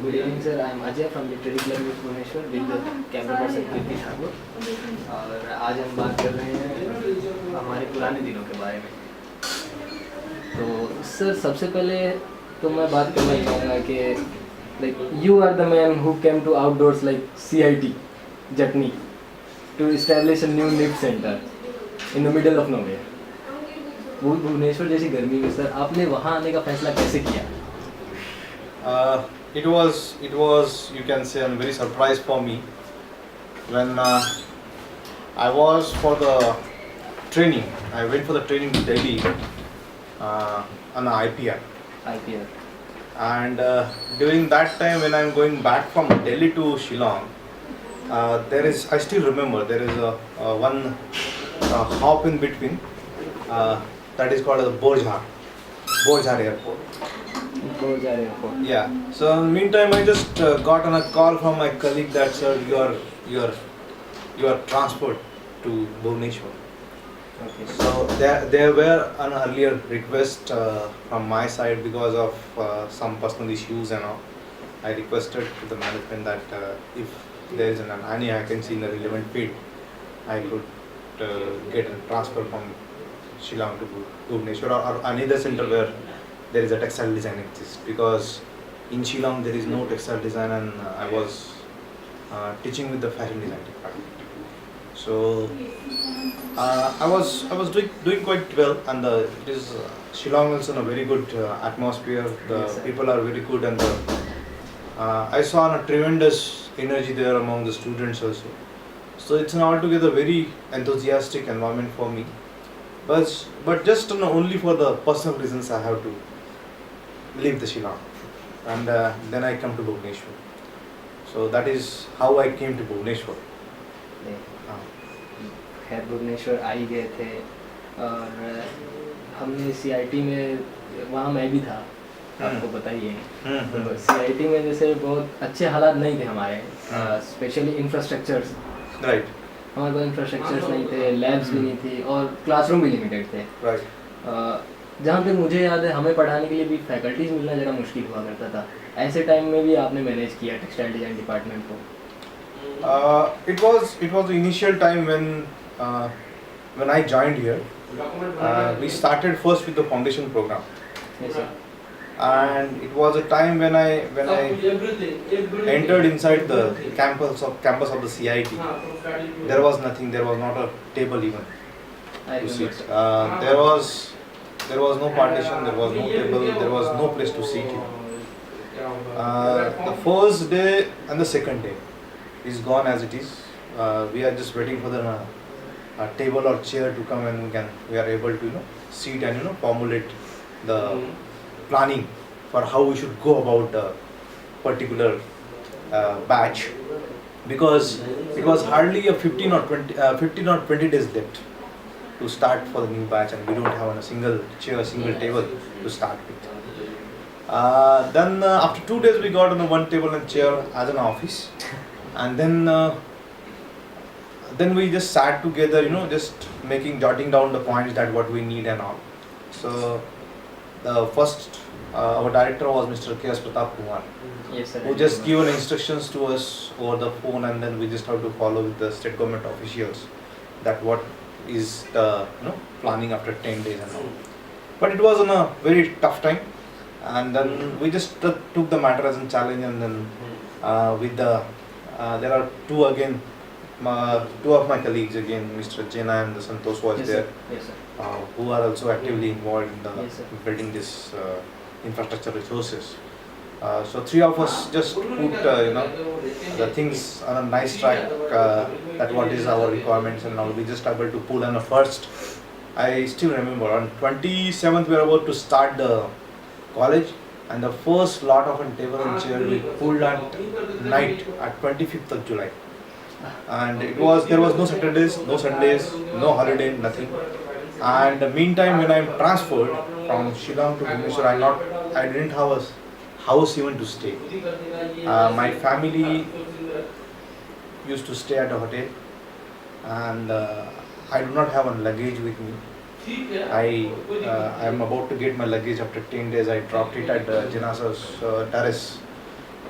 Good evening sir, I am Ajay from Literary Club with Bhubaneswar with the camera person Kirti Thakur और आज हम बात कर रहे हैं हमारे पुराने दिनों के बारे में। तो सर सबसे पहले तो मैं बात करना चाहूँगा कि like you are the man who came to outdoors like CIT Jatni to establish a new knit center in the middle of nowhere। Bhubaneswar जैसी गर्मी में सर आपने वहाँ आने का फैसला कैसे किया? It was you can say a very surprise for me when I was for the training. I went for the training to Delhi on the IPR. And during that time when I'm going back from Delhi to Shillong, I still remember there is a one hop in between that is called as Borjhar Airport. Yeah. So in the meantime, I just got on a call from my colleague that sir, you are transferred to Bhubaneswar. Okay. So there were an earlier request from my side because of some personal issues and all. I requested to the management that if there is any vacancy in the relevant field, I could get a transfer from Shillong to Bhubaneswar or another center where there is a textile design exists, because in Shillong there is no textile design and I was teaching with the fashion design department. So I was doing quite well, and it is Shillong is in a very good atmosphere. The people are very good, and I saw a tremendous energy there among the students also. So it's an altogether very enthusiastic environment for me. But just only for the personal reasons I have to leave the Shillong, and then I come to Bhubaneswar. So that is how I came to Bhubaneswar. खैर भुवनेश्वर आ ही गए थे और हमने CIT में वहाँ मैं भी था, आपको बताइए। तो CIT में जैसे बहुत अच्छे हालात नहीं थे हमारे, स्पेशली इंफ्रास्ट्रक्चर्स। राइट। हमारे पास इंफ्रास्ट्रक्चर्स नहीं थे, लैब्स भी नहीं थी और क्लासरूम भी लिमिटेड थे। राइट। जहाँ पे मुझे याद है हमें पढ़ाने के लिए भी फैकल्टीज मिलना ज़रा मुश्किल हुआ करता था। ऐसे टाइम में भी आपने मैनेज किया टेक्सटाइल डिज़ाइन डिपार्टमेंट को? It was the initial time when I joined here. We started first with the foundation program. Yes, sir. And it was a time when I entered inside the campus of the CIT. There was nothing. There was not a table even to sit. There was no partition. There was no table. There was no place to sit. The first day and the second day is gone as it is. We are just waiting for the a table or chair to come, and we are able to sit and formulate the planning for how we should go about the particular batch, because it was hardly a 15 or 20 days left to start for the new batch, and we don't have a single chair, a single table to start with. Then after 2 days we got on one table and chair as an office, and then we just sat together, just jotting down the points that what we need and all. So the first our director was Mr. K.S. Pratap Kumar, Yes, sir. who just given instructions to us over the phone, and then we just have to follow with the state government officials that what is the planning after 10 days and all. But it was on a very tough time, and then we just took the matter as a challenge, and then with the there are two of my colleagues again, Mr. Jena and the Santosh was there, Yes, sir. who are also actively involved in the Yes, sir. building this infrastructure resources. So three of us just put the things on a nice track, that what is our requirements and all. We just able to pull on the first. I still remember on 27th we were about to start the college, and the first lot of a table and chair we pulled at night at 25th of July. And there was no Saturdays, no Sundays, no holiday, nothing. And meantime, when I'm transferred from Shillong to Bhubaneswar, I didn't have a house even to stay. My family used to stay at a hotel, and I do not have a luggage with me. I am about to get my luggage after 10 days. I dropped it at Janasa's terrace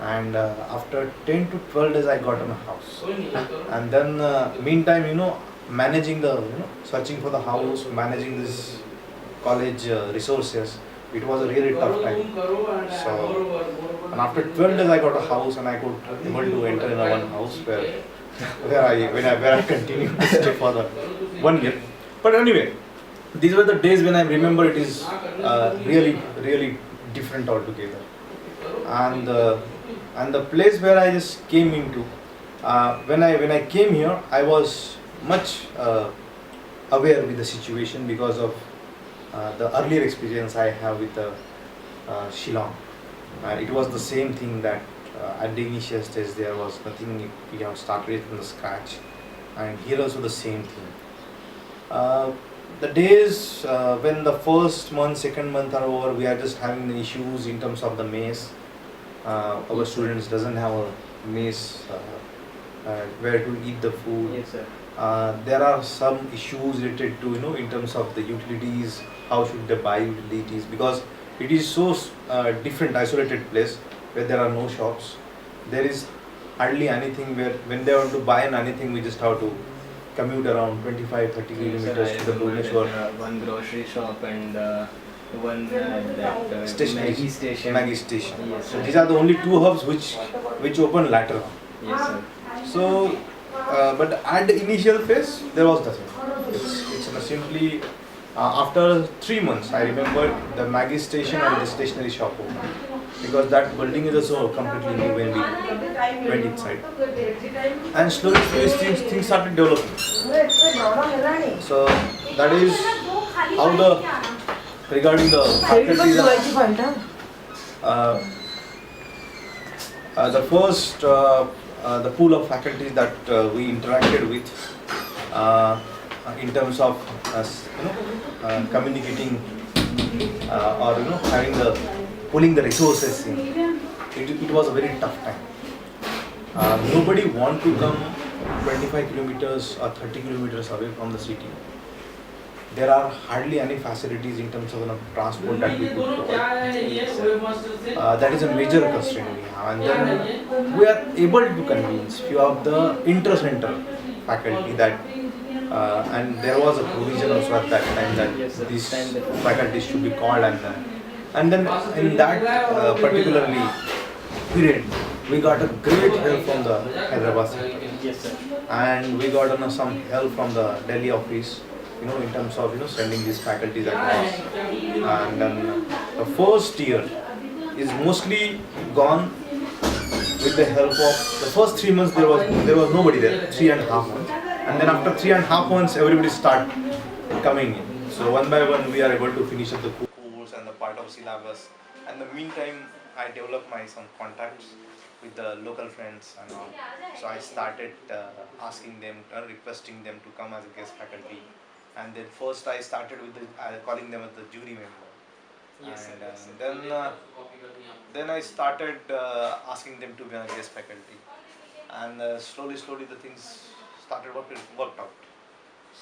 and after 10 to 12 days I got on a house. And then meantime, managing the, searching for the house, managing this college resources, it was a really tough time. So, and after 12 days I got a house, and I could able to enter in a one house where I continued to stay for the 1 year. But anyway, these were the days when I remember it is really different altogether. And the place where I just came into, when I came here, I was much aware with the situation because of the earlier experience I have with Shillong. It was the same thing that at the initial stage there was nothing, we have started from the scratch, and here also the same thing. The days when the first month, second month are over, we are just having the issues in terms of the mess. Our students doesn't have a mess where to eat the food. Yes, sir. There are some issues related to, in terms of the utilities, how should they buy utilities, because it is so different, isolated place where there are no shops. There is hardly anything where when they want to buy anything, we just have to commute around 25-30 kilometers to the Bhubaneswar. One grocery shop and one Stationery. Maggie station. Maggie station. Yes, So sir. these are the only two hubs which open later on. Yes, sir. So, but at the initial phase, there was nothing. It's simply after 3 months, I remember the Maggie station and the stationery shop opened, because that building is also completely new when we went inside. And slowly things started developing. So that is how regarding the faculty, the first the pool of faculties that we interacted with in terms of communicating or having the pulling the resources in, it was a very tough time. Nobody want to come 25 kilometers or 30 kilometers away from the city. There are hardly any facilities in terms of transport that we could provide. That is a major constraint we have, and then we are able to convince few of the inter-center faculty that, and there was a provision also at that time that these faculties should be called, and then in that particularly period, we got a great help from the Hyderabad center. Yes, sir. And we got some help from the Delhi office, in terms of sending these faculties across. And then the first year is mostly gone with the help of the first 3 months. There was nobody there, 3.5 months, and then after 3.5 months, everybody start coming in. So one by one, we are able to finish up the course and the part of syllabus. And in the meantime, I developed some contacts with the local friends and all. So I started asking them, requesting them to come as a guest faculty. And then first I started with calling them as the jury member. Yes, and then I started asking them to be a guest faculty. And slowly the things started worked out.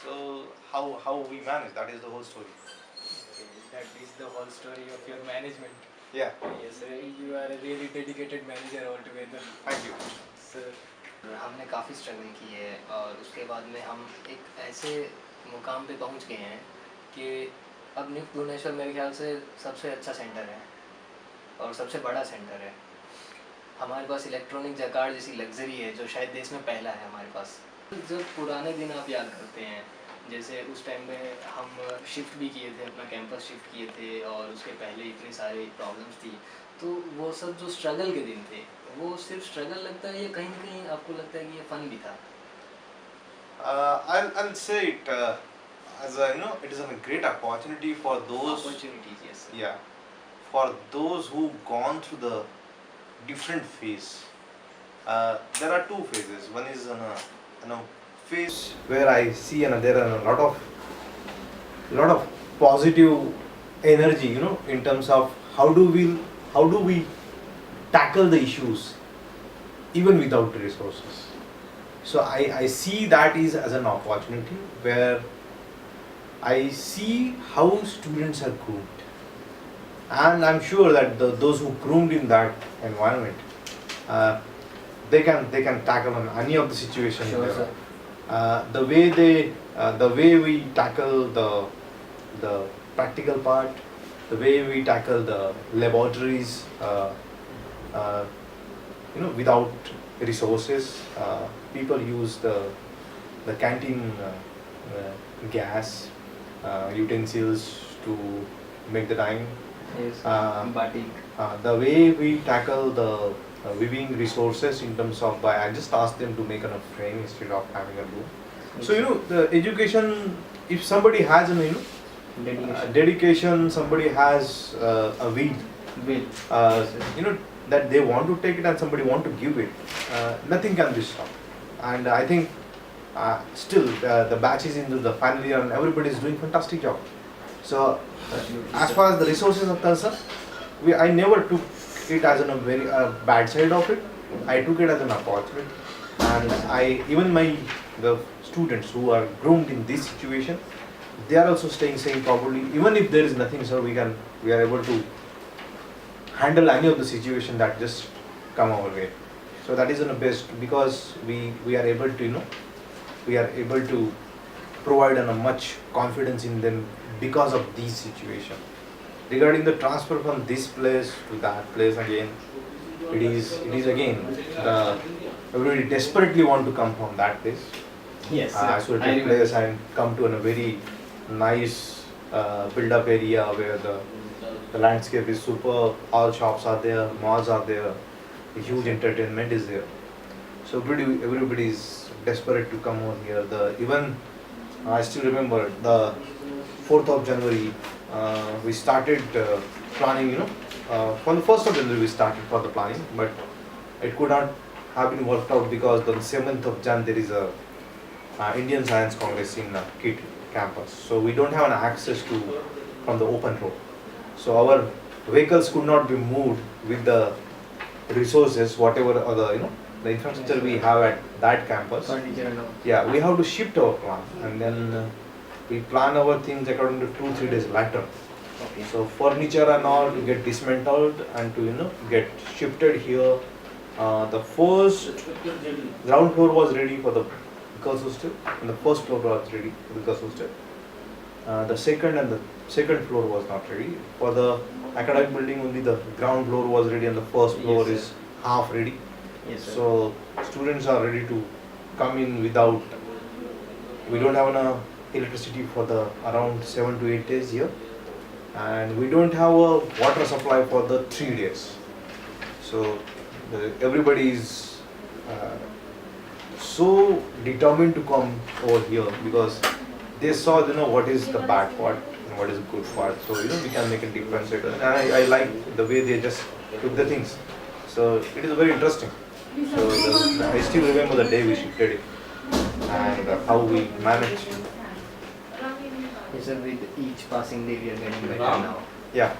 So how we manage, that is the whole story. Okay, that is the whole story of your management. Yeah. Yes, sir. You are a really dedicated manager altogether. Thank you. Sir हमने काफ़ी struggle की है और उसके बाद में हम एक ऐसे मुकाम पे पहुंच गए हैं कि अब न्यू भुवनेश्वर मेरे ख्याल से सबसे अच्छा सेंटर है और सबसे बड़ा सेंटर है. हमारे पास इलेक्ट्रॉनिक जकार्ड जैसी लग्जरी है जो शायद देश में पहला है हमारे पास. जब पुराने दिन आप याद करते हैं, जैसे उस टाइम में हम शिफ्ट भी किए थे, अपना कैंपस शिफ्ट किए थे और उसके पहले इतनी सारी प्रॉब्लम्स थी, तो वो सब जो स्ट्रगल के दिन थे, वो सिर्फ स्ट्रगल लगता है या कहीं ना कहीं आपको लगता है कि ये फन भी था? I'll say it as it is a great opportunity for those Opportunities, yes. Yeah, for those who gone through the different phase. There are two phases. One is phase where I see there are a lot of positive energy, in terms of how do we tackle the issues even without the resources. So I see that is as an opportunity where I see how students are groomed, and I'm sure that those who groomed in that environment, uh, they can tackle on any of the situation. Sure, sir. The way we tackle the practical part, the way we tackle the laboratories, uh, without resources, people use the canteen gas utensils to make the time. Yes, Uh, batik. the way we tackle the weaving resources in terms of by I just ask them to make a frame instead of having a loom. So the education, if somebody has dedication, somebody has a will, that they want to take it and somebody want to give it, nothing can be stopped. And I think still the batch is into the final year and everybody is doing fantastic job. So as far as the resources are concerned, I never took it as a very bad side of it. I took it as an opportunity, and even the students who are groomed in this situation, they are also staying same probably. Even if there is nothing, sir, we are able to handle any of the situation that just come our way. So that is the best, because we are able to we are able to provide a much confidence in them because of these situation. Regarding the transfer from this place to that place, again, it is again everybody desperately want to come from that place. Yes, So take place and come to a very nice build up area where the landscape is super, all shops are there, malls are there, a huge entertainment is there. So everybody is desperate to come over here. Even I still remember the 4th of January, we started planning, from the 1st of January we started for the planning, but it could not have been worked out because on the 7th of Jan there is a Indian Science Congress in KIT campus. So we don't have an access to from the open road. So our vehicles could not be moved with the resources, whatever other, the infrastructure we have at that campus. Yeah, we have to shift our plan, and then we plan our things according to 2-3 days later. Okay. So furniture and all to get dismantled and to get shifted here. The first ground floor was ready for the girls' hostel, and the first floor was ready for the girls' hostel. The second floor was not ready. For the academic building, only the ground floor was ready, and the first floor is half ready. Yes, sir. So students are ready to come in without. We don't have enough electricity for the around 7 to 8 days here, and we don't have a water supply for the 3 days. So everybody is so determined to come over here because they saw what is the bad part and what is the good part. So we can make a difference. And I like the way they just took the things. So it is very interesting. So I still remember the day we shifted it and how we managed. Yes, sir, with each passing day we are getting better now. Yeah.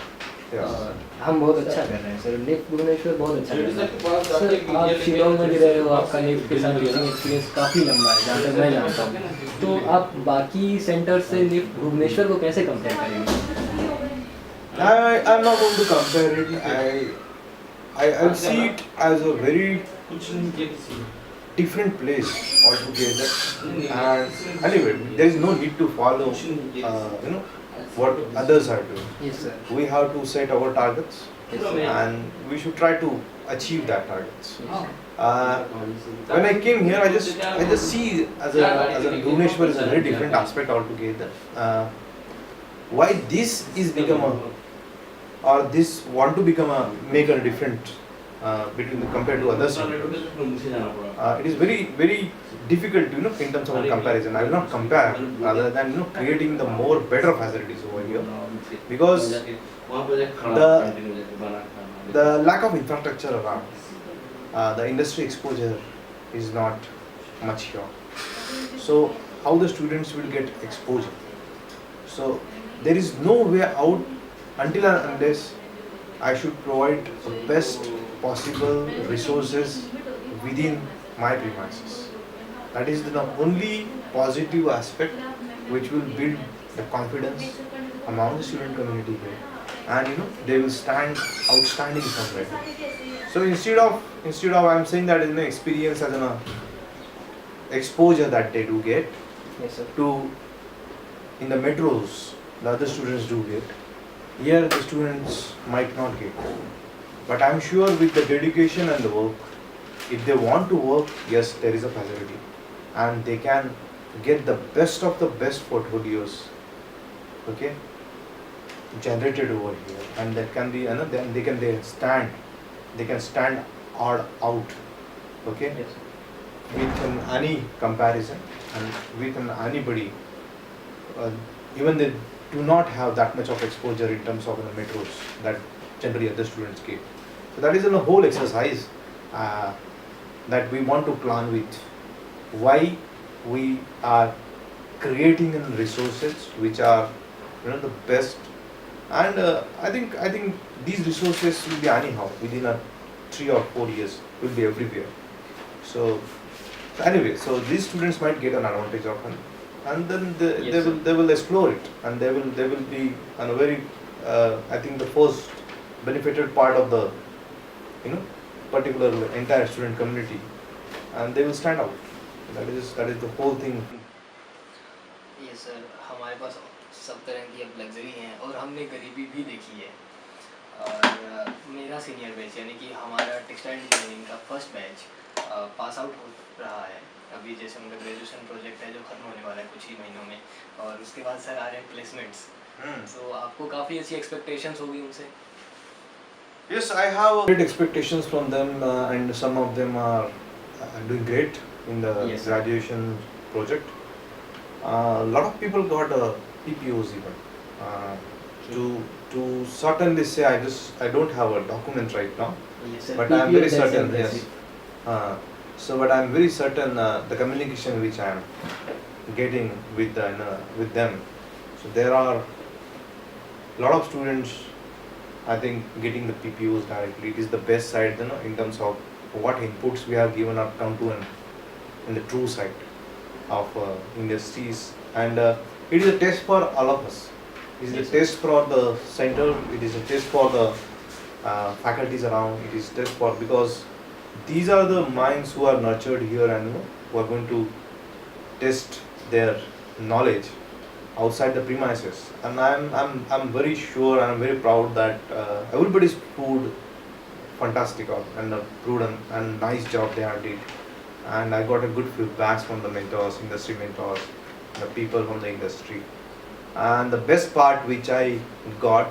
Yeah. हम बहुत अच्छा कर रहे हैं sir. Lift Bhubaneswar बहुत अच्छा कर रहे हैं सर. आप शिलोंग में भी रहे हो, आपका लिफ्ट के साथ यूजिंग एक्सपीरियंस काफ़ी लंबा है जहाँ तक मैं जानता हूँ. तो आप बाकी सेंटर से लिफ्ट भुवनेश्वर को कैसे कंपेयर करेंगे? I'm not going to compare it. I see it as a very different place altogether. And anyway, there is no need to follow, what others are doing. Yes, sir. We have to set our targets, Yes, sir. and we should try to achieve that targets. When I came here, I just see as a Bhubaneswar is a very different aspect altogether. Why this is become or this want to become make a different compared to other centers. It is very very difficult in terms of comparison. I will not compare rather than creating the more better facilities over here, because the lack of infrastructure around, the industry exposure is not much here. So how the students will get exposure? So there is no way out until and unless I should provide the best possible resources within my premises. That is the only positive aspect which will build the confidence among the student community here. and they will stand outstanding somewhere. So instead of I'm saying that experience as an exposure that they do get Yes, sir. to in the metros, the other students do get. Here the students might not get. But I'm sure with the dedication and the work, if they want to work, yes, there is a facility. And they can get the best of the best portfolios, okay, generated over here. And that can be, then they can stand out, okay, Yes, sir. with any comparison and with anybody. Uh, Even they do not have that much of exposure in terms of the metros that generally other students get. So that is in a whole exercise that we want to plan with. Why we are creating resources which are the best, and I think these resources will be anyhow within a 3 or 4 years will be everywhere. So anyway, so these students might get an advantage of it, and then Yes, sir. they will explore it, and they will be on a very I think the first benefited part of the particular entire student community, and they will stand out. That is the whole thing. ये sir हमारे पास सब तरह की अब luxury हैं और हमने गरीबी भी देखी है। और मेरा सीनियर बैच यानी कि हमारा टेक्सटाइल डिजाइनिंग का फर्स्ट बैच पास आउट हो रहा है अभी। जैसे उनका ग्रेजुएशन प्रोजेक्ट है जो ख़त्म होने वाला है कुछ ही महीनों में, और उसके बाद सर आ रहे हैं प्लेसमेंट्स। तो आपको काफ़ी अच्छी एक्सपेक्टेशंस होगी उनसे? Yes, I have great expectations from them, and some of them are doing great in the Yes, sir. graduation project. A lot of people got PPOs even. To certainly say, I don't have a document right now, Yes, sir. but I am very PPO, that's certain. impressive. Yes. But I am very certain the communication which I am getting with them. So there are a lot of students, I think, getting the PPOs directly. It is the best side, in terms of what inputs we have given up down to in the true side of industries, and it is a test for all of us. It is Yes, a sir. test for the center. It is a test for the faculties around. It is a test for, because these are the minds who are nurtured here, and who are going to test their knowledge outside the premises. And I'm very sure and I'm very proud that everybody's proved fantastic and proved and nice job they have did. And I got a good feedbacks from the mentors, industry mentors, the people from the industry. And the best part which I got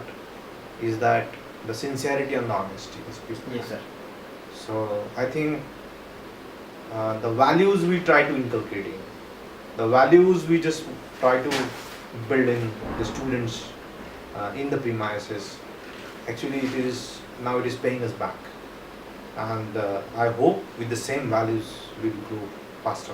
is that the sincerity and the honesty. Yes, sir. So I think the values we try to inculcate in, the values we just try to build in the students in the premises, actually it is paying us back. And I hope with the same values we will grow faster.